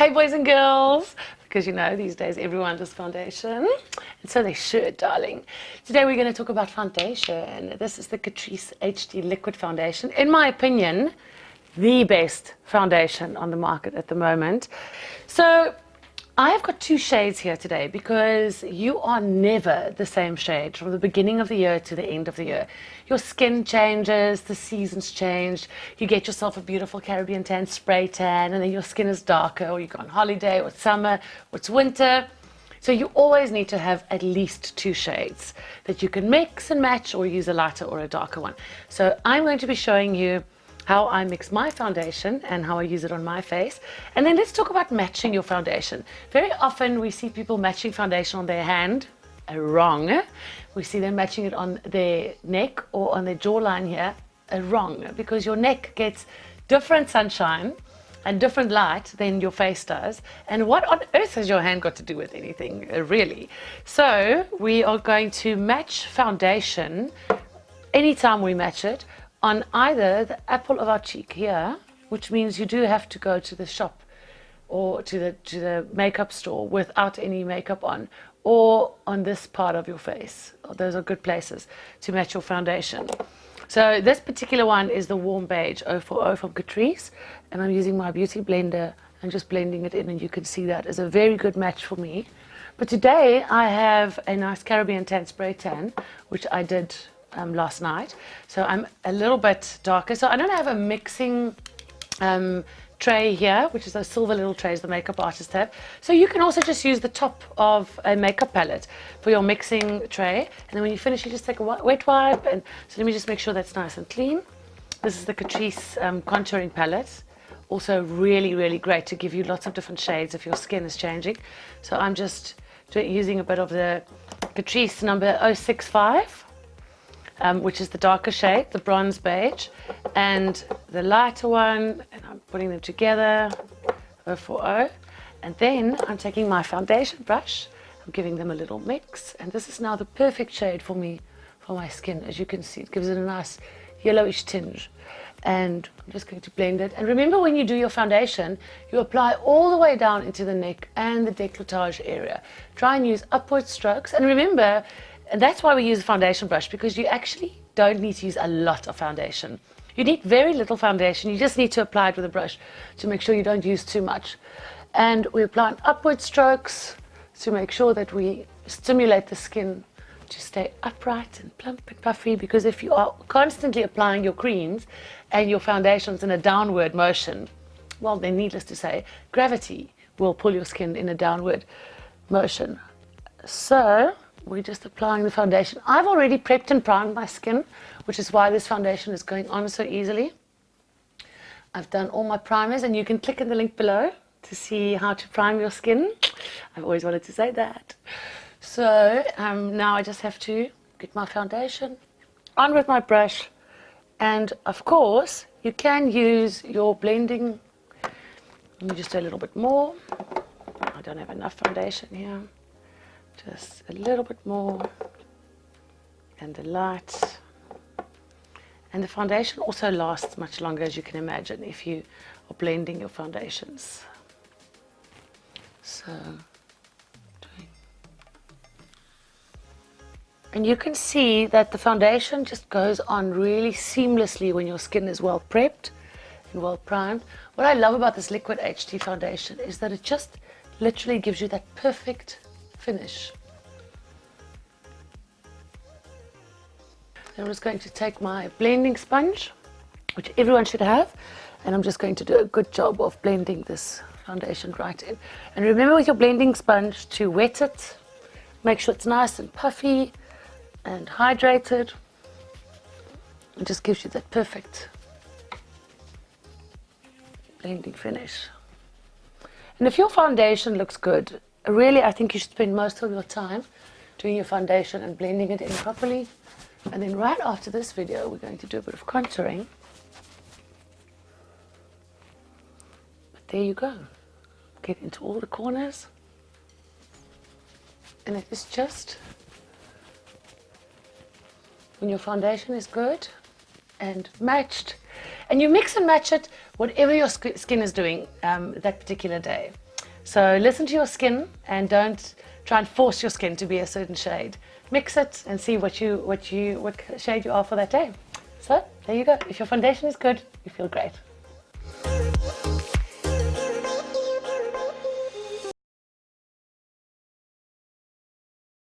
Hey boys and girls, because you know these days everyone does foundation, and so they should, darling. Today we're going to talk about foundation. This is the CATRICE HD Liquid Foundation. In my opinion, the best foundation on the market at the moment. So I have got two shades here today because you are never the same shade from the beginning of the year to the end of the year. Your skin changes, the seasons change, you get yourself a beautiful Caribbean tan, spray tan, and then your skin is darker, or you go on holiday, or it's summer, or it's winter. So you always need to have at least two shades that you can mix and match or use a lighter or a darker one. So I'm going to be showing you how I mix my foundation and how I use it on my face. And then let's talk about matching your foundation. Very often we see people matching foundation on their hand. Wrong. We see them matching it on their neck or on their jawline here. Wrong, because your neck gets different sunshine and different light than your face does. And what on earth has your hand got to do with anything, really? So we are going to match foundation anytime we match it on either the apple of our cheek here, which means you do have to go to the shop or to the makeup store without any makeup on, or on this part of your face. Those are good places to match your foundation. So this particular one is the warm beige 040 from CATRICE, and I'm using my beauty blender and just blending it in, and you can see that is a very good match for me. But today I have a nice Caribbean tan spray tan, which I did last night, so I'm a little bit darker. So I don't have a mixing tray here, which is those silver little trays the makeup artists have. So you can also just use the top of a makeup palette for your mixing tray, and then when you finish you just take a wet wipe. And so let me just make sure that's nice and clean. This is the CATRICE contouring palette, also really great to give you lots of different shades if your skin is changing. So I'm just using a bit of the CATRICE number 065, which is the darker shade, the bronze beige, and the lighter one, and I'm putting them together, 040, and then I'm taking my foundation brush, I'm giving them a little mix, and this is now the perfect shade for me, for my skin. As you can see, it gives it a nice yellowish tinge, and I'm just going to blend it. And remember, when you do your foundation, you apply all the way down into the neck and the décolletage area. Try and use upward strokes, and remember, and that's why we use a foundation brush, because you actually don't need to use a lot of foundation. You need very little foundation. You just need to apply it with a brush to make sure you don't use too much. And we apply upward strokes to make sure that we stimulate the skin to stay upright and plump and puffy, because if you are constantly applying your creams and your foundations in a downward motion, well, then needless to say, gravity will pull your skin in a downward motion. So we're just applying the foundation. I've already prepped and primed my skin, which is why this foundation is going on so easily. I've done all my primers, and you can click in the link below to see how to prime your skin. I've always wanted to say that. So now I just have to get my foundation on with my brush, and of course you can use your blending. Let me just do a little bit more. I don't have enough foundation here. Just a little bit more, and the light. And the foundation also lasts much longer, as you can imagine, if you are blending your foundations. So, and you can see that the foundation just goes on really seamlessly when your skin is well prepped and well primed. What I love about this Liquid HD foundation is that it just literally gives you that perfect finish. I'm just going to take my blending sponge, which everyone should have, and I'm just going to do a good job of blending this foundation right in. And remember with your blending sponge to wet it, make sure it's nice and puffy and hydrated. It just gives you that perfect blending finish. And if your foundation looks good, really I think you should spend most of your time doing your foundation and blending it in properly. And then right after this video we're going to do a bit of contouring. But there you go. Get into all the corners. And it is just, when your foundation is good and matched, and you mix and match it whatever your skin is doing that particular day. So listen to your skin and don't try and force your skin to be a certain shade. Mix it and see what shade you are for that day. So there you go. If your foundation is good, you feel great.